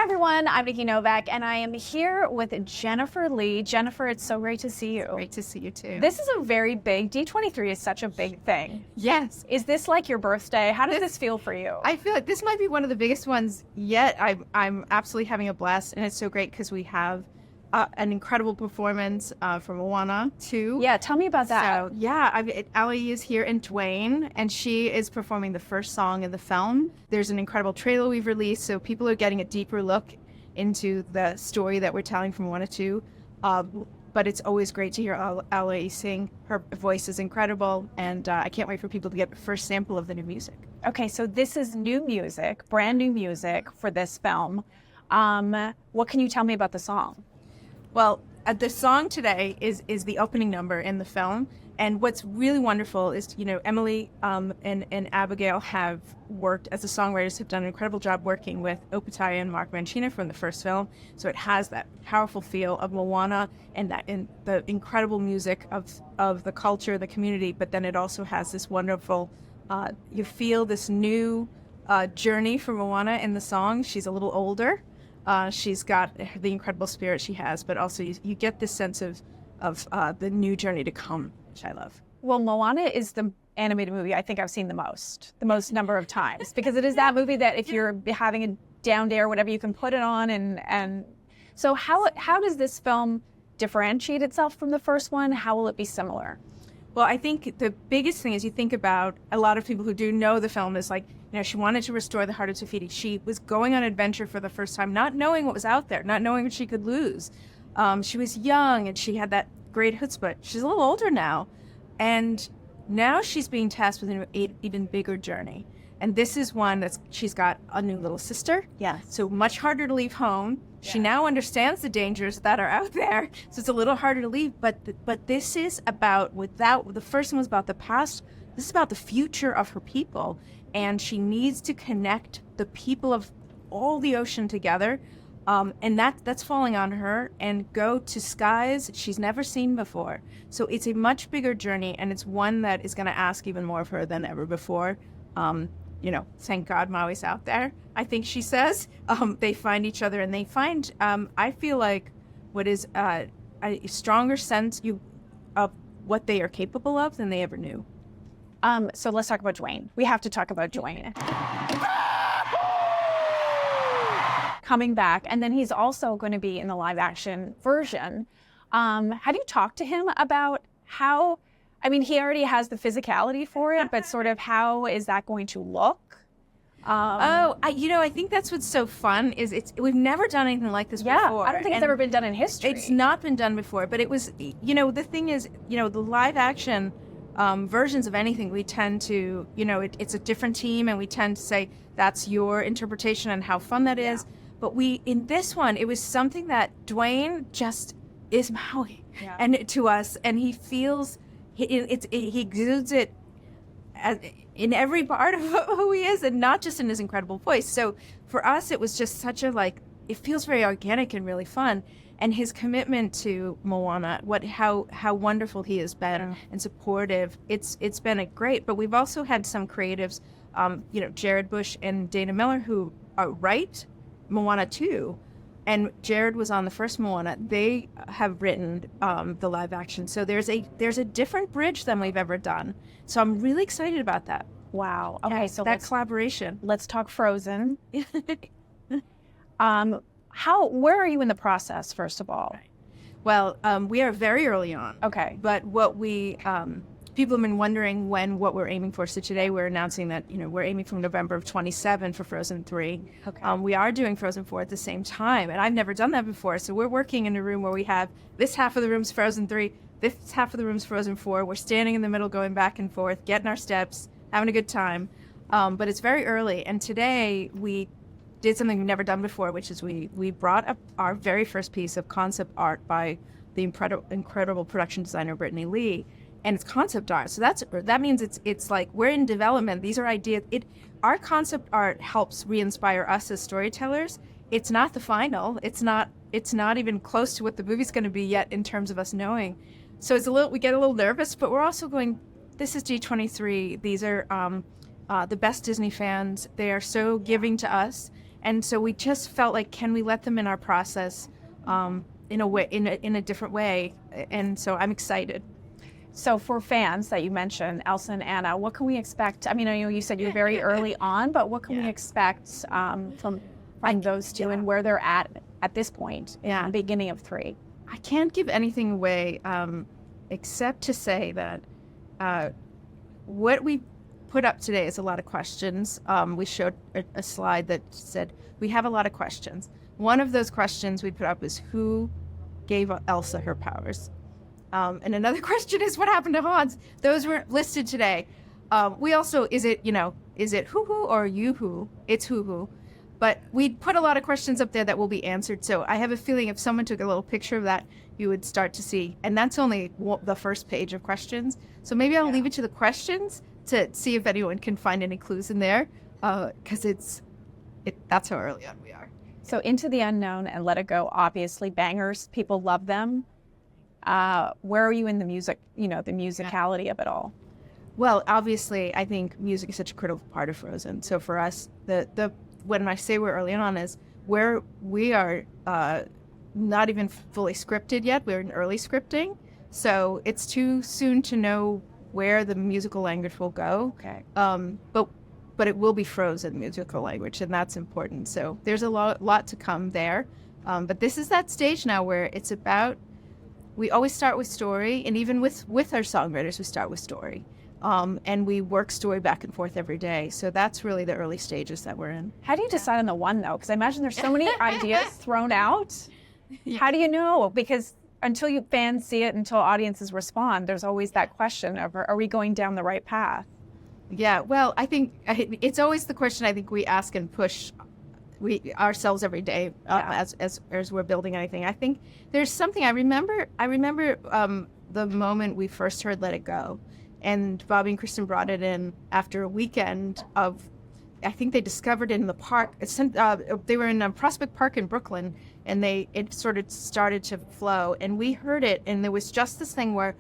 Hi everyone, I'm Nikki Novak and I am here with Jennifer Lee. Jennifer, it's so great to see you. Great to see you too. This is a very big, D23 is such a big thing. Yes. Is this like your birthday? How does this feel for you? I feel like this might be one of the biggest ones yet. I'm absolutely having a blast, and it's so great because we have an incredible performance from Moana too. Yeah, tell me about that. So yeah, Ali is here in Dwayne, and she is performing the first song in the film. There's an incredible trailer we've released, so people are getting a deeper look into the story that we're telling from Moana 2. But it's always great to hear Ali sing. Her voice is incredible, and I can't wait for people to get the first sample of the new music. Okay, so this is new music, brand new music for this film. What can you tell me about the song? Well, the song today is the opening number in the film, and what's really wonderful is, Emily and Abigail have worked as the songwriters, have done an incredible job working with Opataya and Mark Mancina from the first film, so it has that powerful feel of Moana and the incredible music of the culture, the community, but then it also has this wonderful, you feel this new journey for Moana in the song. She's a little older. She's got the incredible spirit she has, but also you get this sense of the new journey to come, which I love. Well, Moana is the animated movie I think I've seen the most number of times, because it is that movie that if you're having a down day or whatever, you can put it on. And so how does this film differentiate itself from the first one? How will it be similar? Well, I think the biggest thing is you think about a lot of people who do know the film is like, she wanted to restore the heart of Tafiti. She was going on adventure for the first time, not knowing what was out there, not knowing what she could lose. She was young and she had that great chutzpah. She's a little older now, and now she's being tasked with an even bigger journey. And this is one she's got a new little sister. Yeah. So much harder to leave home. She now understands the dangers that are out there, so it's a little harder to leave. But this is about, the first one was about the past. This is about the future of her people, and she needs to connect the people of all the ocean together, and that's falling on her, and go to skies she's never seen before. So it's a much bigger journey, and it's one that is going to ask even more of her than ever before. Thank God Maui's out there, I think she says. They find each other, and they find, I feel like, what is a stronger sense of what they are capable of than they ever knew. So let's talk about Dwayne. We have to talk about Dwayne. Coming back, and then he's also going to be in the live action version. Have you talked to him about how, he already has the physicality for it, but sort of how is that going to look? I think that's what's so fun is we've never done anything like this before. I don't think it's ever been done in history. It's not been done before, but it was, the thing is, the live action versions of anything, we tend to, it's a different team, and we tend to say that's your interpretation and how fun that is. But in this one, it was something that Dwayne just is Maui, and to us, and he feels, he exudes it in every part of who he is, and not just in his incredible voice. So for us, it was just such it feels very organic and really fun. And his commitment to Moana, how wonderful he has been and supportive. It's been great. But we've also had some creatives, Jared Bush and Dana Miller, who write Moana 2. And Jared was on the first Moana. They have written the live action. So there's a different bridge than we've ever done. So I'm really excited about that. Wow. Okay, so that collaboration. Let's talk Frozen. Where are you in the process, first of all? Well, we are very early on. Okay. But what people have been wondering what we're aiming for. So today we're announcing that, we're aiming from November of 27 for Frozen 3. Okay. We are doing Frozen 4 at the same time, and I've never done that before. So we're working in a room where we have this half of the room's Frozen 3, this half of the room's Frozen 4. We're standing in the middle, going back and forth, getting our steps, having a good time. But it's very early, and today we did something we've never done before, which is we brought up our very first piece of concept art by the incredible production designer Brittany Lee, and it's concept art. So that means it's like we're in development. These are ideas. Our concept art helps re-inspire us as storytellers. It's not the final. It's not even close to what the movie's going to be yet in terms of us knowing. So we get a little nervous, but we're also going, this is D23. These are the best Disney fans. They are so giving to us. And so we just felt like, can we let them in our process in a way, in a different way? And so I'm excited. So for fans that you mentioned, Elsa and Anna, what can we expect? I mean, I know you said you're very early on, but what can we expect from those two and where they're at this point, the beginning of 3? I can't give anything away except to say that what we put up today is a lot of questions. We showed a slide that said we have a lot of questions. One of those questions we put up is who gave Elsa her powers? And another question is what happened to Hans? Those were listed today. We also, is it hoo-hoo or you-hoo? It's hoo-hoo. But we put a lot of questions up there that will be answered. So I have a feeling if someone took a little picture of that, you would start to see. And that's only the first page of questions. So maybe I'll leave it to the questions to see if anyone can find any clues in there. Because that's how early on we are. So Into the Unknown and Let It Go, obviously bangers. People love them. Where are you in the music, the musicality of it all? Well, obviously, I think music is such a critical part of Frozen. So for us, when I say we're early on is where we are not even fully scripted yet. We're in early scripting. So it's too soon to know where the musical language will go. Okay. But it will be Frozen musical language, and that's important. So there's a lot to come there. But this is that stage now where it's about, we always start with story, and even with our songwriters, we start with story. And we work story back and forth every day. So that's really the early stages that we're in. How do you decide on the one, though? Because I imagine there's so many ideas thrown out. Yeah. How do you know? Because until fans see it, until audiences respond, there's always that question of, are we going down the right path? Yeah, well, I think it's always the question I think we ask and push ourselves every day as we're building anything. I think there's something I remember the moment we first heard Let It Go, and Bobby and Kristen brought it in after a weekend of, I think they discovered it in the park. They were in Prospect Park in Brooklyn, and it sort of started to flow, and we heard it, and there was just this thing where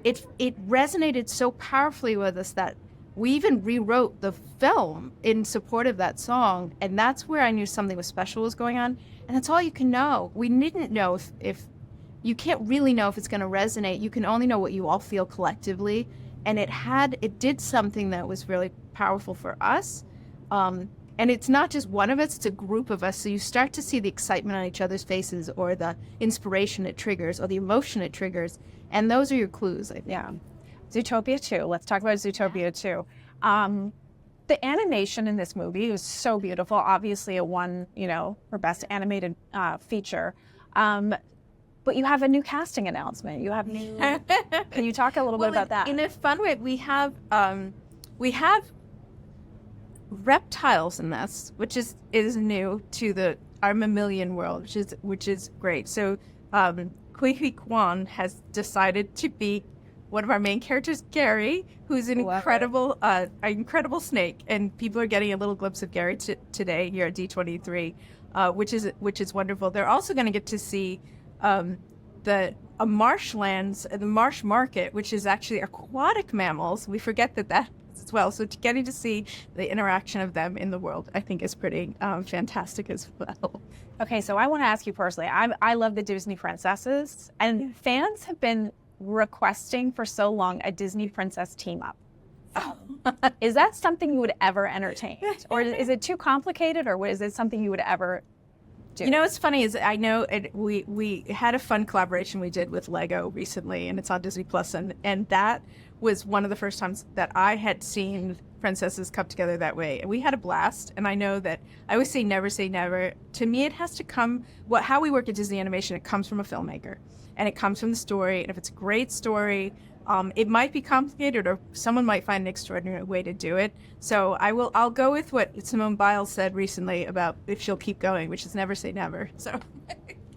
it resonated so powerfully with us that we even rewrote the film in support of that song, and that's where I knew something was special was going on, and that's all you can know. We didn't know if you can't really know if it's going to resonate. You can only know what you all feel collectively, and it did something that was really powerful for us. And it's not just one of us, it's a group of us. So you start to see the excitement on each other's faces, or the inspiration it triggers, or the emotion it triggers. And those are your clues, I think. Yeah. Zootopia 2. Let's talk about Zootopia 2. The animation in this movie was so beautiful. Obviously, it won, for Best Animated Feature. But you have a new casting announcement. You have new. Can you talk a little bit about that? In a fun way, we have reptiles in this, which is new to our mammalian world, which is great. So Kui Hui Kwan has decided to be one of our main characters, Gary, who's an incredible snake, and people are getting a little glimpse of Gary today here at D23, which is wonderful. They're also going to get to see marshlands, the marsh market, which is actually aquatic mammals. We forget that as well. So getting to see the interaction of them in the world, I think, is pretty fantastic as well. Okay, so I want to ask you personally. I love the Disney princesses, and fans have been requesting for so long a Disney princess team up. Oh. Is that something you would ever entertain, or is it too complicated, or is it something you would ever do? What's funny is I know we had a fun collaboration we did with Lego recently, and it's on Disney Plus, and that was one of the first times that I had seen princesses come together that way, and we had a blast. And I know that I always say never. To me, it has to come. How we work at Disney Animation, it comes from a filmmaker, and it comes from the story. And if it's a great story, it might be complicated, or someone might find an extraordinary way to do it. So I'll go with what Simone Biles said recently about if she'll keep going, which is never say never. So,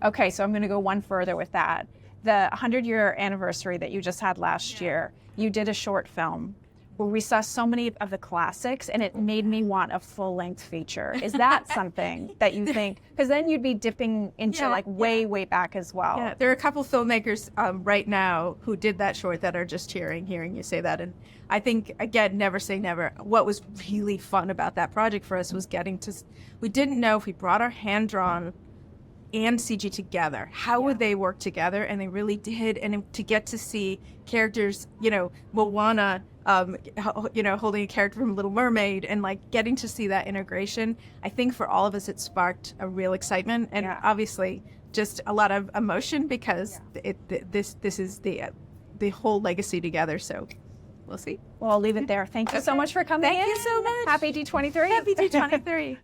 okay, so I'm going to go one further with that. The 100-year anniversary that you just had last year, you did a short film where we saw so many of the classics, and it made me want a full-length feature. Is that something that you think? Because then you'd be dipping into like way back as well. Yeah, there are a couple filmmakers right now who did that short that are just hearing you say that. And I think, again, never say never. What was really fun about that project for us was we didn't know if we brought our hand-drawn and CG together, how would they work together? And they really did. And to get to see characters, Moana, holding a character from Little Mermaid, and like getting to see that integration, I think for all of us, it sparked a real excitement and obviously just a lot of emotion because this is the whole legacy together. So we'll see. Well, I'll leave it there. Thank you so much for coming in. Thank you so much. Happy D23. Happy D23.